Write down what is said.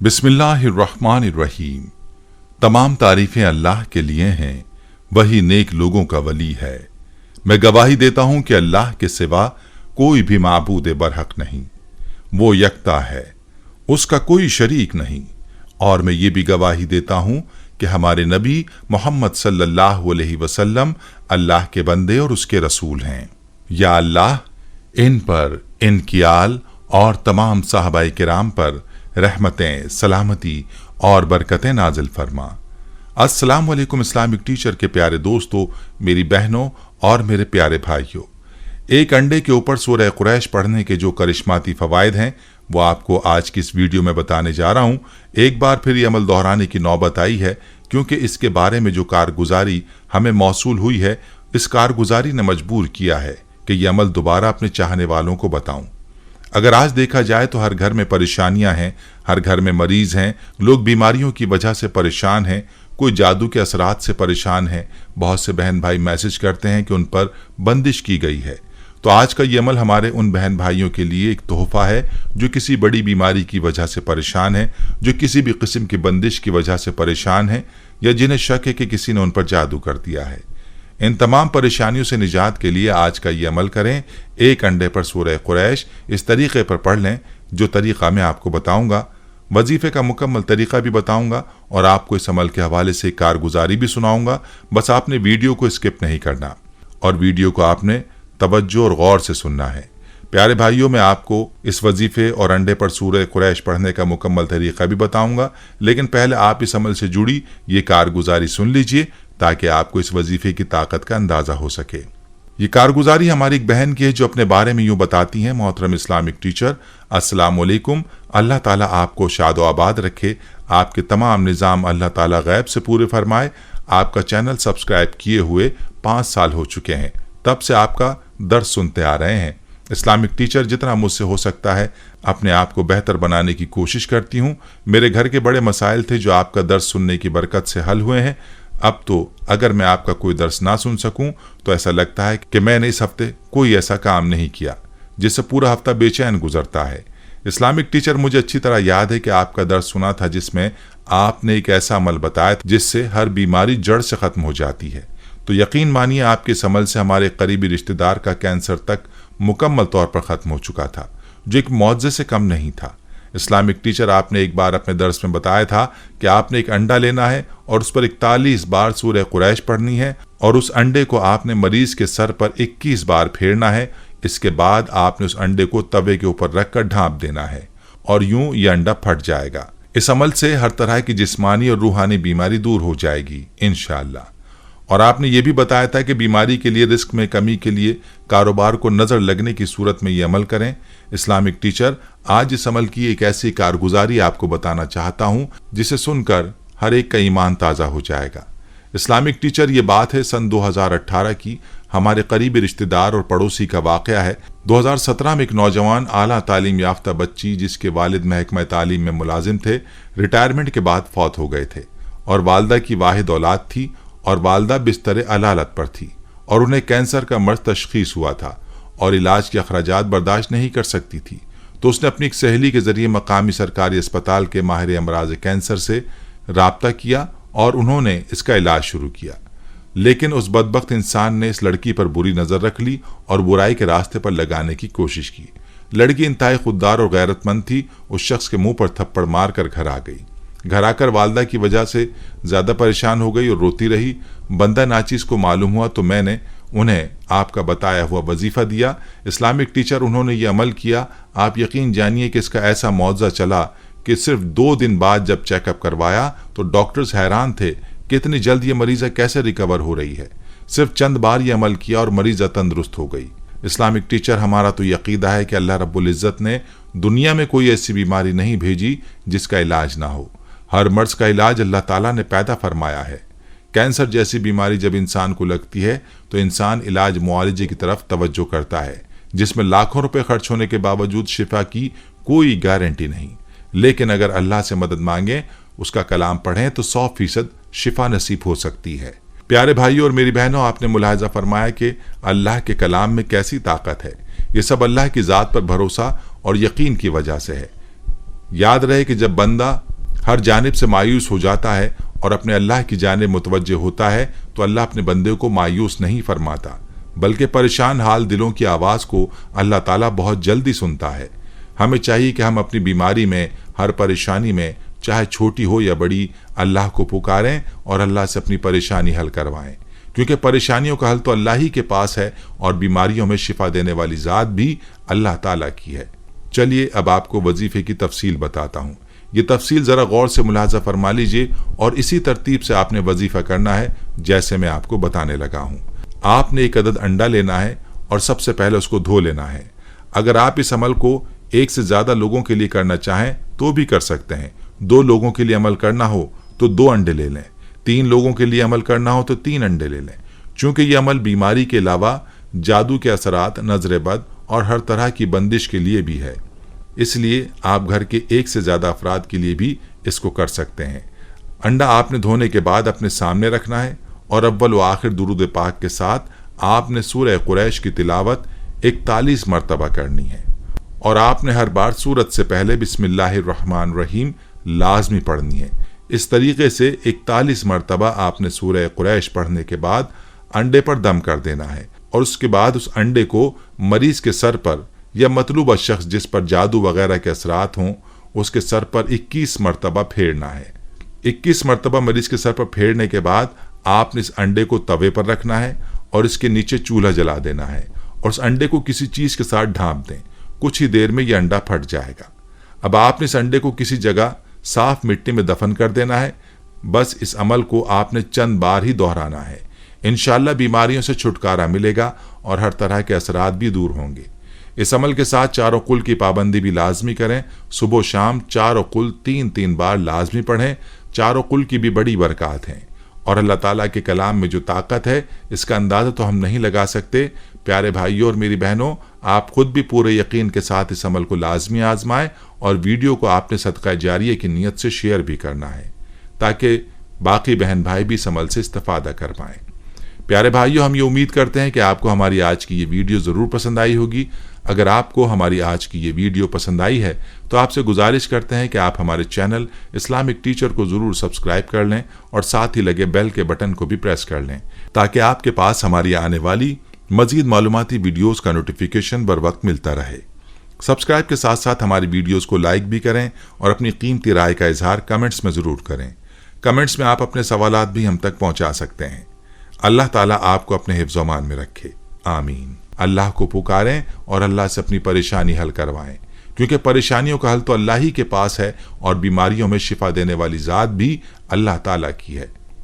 बिस्मिल्लाहिर्रहमानिर्रहीम। तमाम तारीफें अल्लाह के लिए हैं, वही नेक लोगों का वली है। मैं गवाही देता हूं कि अल्लाह के सिवा कोई भी माबूद बरहक नहीं, वो यकता है, उसका कोई शरीक नहीं। और मैं ये भी गवाही देता हूं कि हमारे नबी मोहम्मद सल्लल्लाहु अलैहि वसल्लम अल्लाह के बंदे और उसके रसूल हैं। या अल्लाह इन पर, इनकी आल और तमाम साहबाए किराम पर रहमतें, सलामती और बरकतें नाजिल फरमा। अस्सलाम वालेकुम इस्लामिक टीचर के प्यारे दोस्तों, मेरी बहनों और मेरे प्यारे भाइयों, एक अंडे के ऊपर सूरह कुरैश पढ़ने के जो करिश्माती फवायद हैं वो आपको आज की इस वीडियो में बताने जा रहा हूं। एक बार फिर ये अमल दोहराने की नौबत आई है, क्योंकि इसके बारे में जो कारगुजारी हमें मौसूल हुई है, इस कारगुजारी ने मजबूर किया है कि यह अमल दोबारा अपने चाहने वालों को बताऊं। अगर आज देखा जाए तो हर घर में परेशानियां हैं, हर घर में मरीज हैं, लोग बीमारियों की वजह से परेशान हैं, कोई जादू के असरात से परेशान है। बहुत से बहन भाई मैसेज करते हैं कि उन पर बंदिश की गई है। तो आज का ये अमल हमारे उन बहन भाइयों के लिए एक तोहफा है जो किसी बड़ी बीमारी की वजह से परेशान है, जो किसी भी किस्म की बंदिश की वजह से परेशान है, या जिन्हें शक है कि किसी ने उन पर जादू कर दिया है। इन तमाम परेशानियों से निजात के लिए आज का ये अमल करें। एक अंडे पर सूरह कुरैश इस तरीके पर पढ़ लें जो तरीका मैं आपको बताऊंगा। वजीफे का मुकम्मल तरीका भी बताऊंगा और आपको इस अमल के हवाले से कारगुजारी भी सुनाऊंगा। बस आपने वीडियो को स्किप नहीं करना और वीडियो को आपने तवज्जो और गौर से सुनना है। प्यारे भाइयों, मैं आपको इस वजीफे और अंडे पर सूरह कुरैश पढ़ने का मुकम्मल तरीका भी बताऊंगा, लेकिन पहले आप इस अमल से जुड़ी ये कारगुजारी सुन लीजिए ताकि आपको इस वजीफे की ताकत का अंदाजा हो सके। ये कारगुजारी हमारी एक बहन की है जो अपने बारे में यूं बताती हैं। मोहतरम इस्लामिक टीचर, अस्सलाम वालेकुम। अल्लाह ताला आपको शादो आबाद रखे, आपके तमाम निज़ाम अल्लाह ताला गैब से पूरे फरमाए। आपका चैनल सब्सक्राइब किए हुए 5 साल हो चुके हैं, तब से आपका दर्स सुनते आ रहे हैं। इस्लामिक टीचर, जितना मुझसे हो सकता है अपने आप को बेहतर बनाने की कोशिश करती हूँ। मेरे घर के बड़े मसाइल थे जो आपका दर्स सुनने की बरकत से हल हुए हैं। अब तो अगर मैं आपका कोई दर्स ना सुन सकूं तो ऐसा लगता है कि मैंने इस हफ्ते कोई ऐसा काम नहीं किया जिससे पूरा हफ्ता बेचैन गुजरता है। इस्लामिक टीचर, मुझे अच्छी तरह याद है कि आपका दर्स सुना था जिसमें आपने एक ऐसा अमल बताया जिससे हर बीमारी जड़ से खत्म हो जाती है। तो यकीन मानिए आपके इस अमल से हमारे करीबी रिश्तेदार का कैंसर तक मुकम्मल तौर पर खत्म हो चुका था, जो एक मौजज़े से कम नहीं था। इस्लामिक टीचर, आपने एक बार अपने दर्स में बताया था कि आपने एक अंडा लेना है और उस पर 41 बार सूरह कुरैश पढ़नी है और उस अंडे को आपने मरीज के सर पर 21 बार फेरना है। इसके बाद आपने उस अंडे को तवे के ऊपर रखकर ढांप देना है और यूं ये अंडा फट जाएगा। इस अमल से हर तरह की जिस्मानी और रूहानी बीमारी दूर हो जाएगी इंशाअल्लाह। और आपने ये भी बताया था कि बीमारी के लिए, रिस्क में कमी के लिए, कारोबार को नजर लगने की सूरत में ये अमल करें। इस्लामिक टीचर, आज इस अमल की एक ऐसी कारगुजारी आपको बताना चाहता हूं जिसे सुनकर हर एक का ईमान ताज़ा हो जाएगा। इस्लामिक टीचर, ये बात है सन 2018 की, हमारे करीबी रिश्तेदार और पड़ोसी का वाक़या है। 2017 में एक नौजवान आला तालीम याफ्ता बच्ची जिसके वालिद महकमा तालीम में मुलाजिम थे, रिटायरमेंट के बाद फौत हो गए थे और वालदा की वाहिद औलाद थी और वालदा बिस्तर अलालत पर थी और उन्हें कैंसर का मर्ज तशखीस हुआ था और इलाज के अखराजात बर्दाश्त नहीं कर सकती थी। तो उसने अपनी एक सहेली के जरिए मकामी सरकारी अस्पताल के माहिर अमराज कैंसर से राब्ता किया और उन्होंने इसका इलाज शुरू किया। लेकिन उस बदबख्त इंसान ने इस लड़की पर बुरी नज़र रख ली और बुराई के रास्ते पर लगाने की कोशिश की। लड़की इंतहाई खुददार और गैरतमंद थी। उस शख्स के मुंह पर थप्पड़ मार कर घर आ गई। घर आकर वालदा की वजह से ज़्यादा परेशान हो गई और रोती रही। बंदा नाचीज़ को मालूम हुआ तो मैंने उन्हें आपका बताया हुआ वजीफ़ा दिया। इस्लामिक टीचर, उन्होंने ये अमल किया। आप यकीन जानिए कि इसका ऐसा मुआवजा चला कि सिर्फ 2 दिन बाद जब चेकअप करवाया तो डॉक्टर्स हैरान थे कि इतनी जल्द ये मरीज़ा कैसे रिकवर हो रही है। सिर्फ चंद बार ये अमल किया और मरीज़ा तंदुरुस्त हो गई। इस्लामिक टीचर, हमारा तो यकीदा है कि अल्लाह रब्बुल इज़्ज़त ने दुनिया में कोई ऐसी बीमारी नहीं भेजी जिसका इलाज ना हो। हर मर्ज का इलाज अल्लाह ताला ने पैदा फरमाया है। कैंसर जैसी बीमारी जब इंसान को लगती है तो इंसान इलाज मुआलजे की तरफ तवज्जो करता है, जिसमें लाखों रुपए खर्च होने के बावजूद शिफा की कोई गारंटी नहीं। लेकिन अगर अल्लाह से मदद मांगे, उसका कलाम पढ़ें तो 100% शिफा नसीब हो सकती है। प्यारे भाइयों और मेरी बहनों, आपने मुलाहजा फरमाया कि अल्लाह के कलाम में कैसी ताकत है। ये सब अल्लाह की ज़ात पर भरोसा और यकीन की वजह से है। याद रहे कि जब बंदा हर जानिब से मायूस हो जाता है और अपने अल्लाह की जानिब मुतवज्जे होता है तो अल्लाह अपने बंदे को मायूस नहीं फरमाता, बल्कि परेशान हाल दिलों की आवाज़ को अल्लाह ताला बहुत जल्दी सुनता है। हमें चाहिए कि हम अपनी बीमारी में, हर परेशानी में, चाहे छोटी हो या बड़ी, अल्लाह को पुकारें और अल्लाह से अपनी परेशानी हल करवाएं, क्योंकि परेशानियों का हल तो अल्लाह ही के पास है और बीमारियों में शिफा देने वाली ज़ात भी अल्लाह ताला की है। चलिए अब आपको वजीफे की तफसील बताता हूँ। ये तफसील ज़रा गौर से मुलाहजा फरमा लीजिए और इसी तरतीब से आपने वजीफ़ा करना है जैसे मैं आपको बताने लगा हूँ। आपने एक अदद अंडा लेना है और सबसे पहले उसको धो लेना है। अगर आप इस अमल को एक से ज़्यादा लोगों के लिए करना चाहें तो भी कर सकते हैं। 2 लोगों के लिए अमल करना हो तो 2 अंडे ले लें, 3 लोगों के लिए अमल करना हो तो 3 अंडे ले लें। चूँकि ये अमल बीमारी के अलावा जादू के असरात, नजर बद और हर तरह की बंदिश के लिए भी है, इसलिए आप घर के 1 से ज़्यादा अफराद के लिए भी इसको कर सकते हैं। अंडा आपने धोने के बाद अपने सामने रखना है और अव्वल व आखिर दुरूद पाक के साथ आपने सूरह कुरैश की तिलावत 41 मरतबा करनी है और आपने हर बार सूरत से पहले बिस्मिल्लाहिर्रहमानिर्रहीम लाजमी पढ़नी है। इस तरीके से 41 मरतबा आपने सूरह कुरैश पढ़ने के बाद अंडे पर दम कर देना है और उसके बाद उस अंडे को मरीज के सर पर या मतलूबा शख्स जिस पर जादू वगैरह के असरात हों उसके सर पर 21 मरतबा फेरना है। 21 मरतबा मरीज के सर पर फेरने के बाद आपने इस अंडे को तवे पर रखना है और इसके नीचे चूल्हा जला देना है और उस अंडे को किसी चीज़ के साथ ढांप दें। कुछ ही देर में यह अंडा फट जाएगा। अब आपने इस अंडे को किसी जगह साफ मिट्टी में दफन कर देना है। बस इस अमल को आपने चंद बार ही दोहराना है। इंशाअल्लाह बीमारियों से छुटकारा मिलेगा और हर तरह के असरात भी दूर होंगे। इस अमल के साथ 4 कुल की पाबंदी भी लाजमी करें। सुबह शाम 4 कुल 3-3 बार लाजमी पढ़ें। 4 कुल की भी बड़ी बरकत हैं और अल्लाह ताला के कलाम में जो ताकत है इसका अंदाज़ा तो हम नहीं लगा सकते। प्यारे भाइयों और मेरी बहनों, आप खुद भी पूरे यकीन के साथ इस अमल को लाजमी आजमाएं और वीडियो को आपने सदका जारिया की नीयत से शेयर भी करना है ताकि बाकी बहन भाई भी इस अमल से इस्तेफादा कर पाएं। प्यारे भाइयों, हम ये उम्मीद करते हैं कि आपको हमारी आज की ये वीडियो ज़रूर पसंद आई होगी। अगर आपको हमारी आज की ये वीडियो पसंद आई है तो आपसे गुजारिश करते हैं कि आप हमारे चैनल इस्लामिक टीचर को ज़रूर सब्सक्राइब कर लें और साथ ही लगे बेल के बटन को भी प्रेस कर लें ताकि आपके पास हमारी आने वाली मजीद मालूमाती वीडियोस का नोटिफिकेशन बर वक्त मिलता रहे। सब्सक्राइब के साथ साथ हमारी वीडियोस को लाइक भी करें और अपनी कीमती राय का इजहार कमेंट्स में ज़रूर करें। कमेंट्स में आप अपने सवालात भी हम तक पहुँचा सकते हैं। अल्लाह ताला आपको अपने हिफ्ज़-ओ-मान में रखे, आमीन। अल्लाह को पुकारें और अल्लाह से अपनी परेशानी हल करवाएं, क्योंकि परेशानियों का हल तो अल्लाह ही के पास है और बीमारियों में शिफा देने वाली ज़ात भी अल्लाह ताला की है।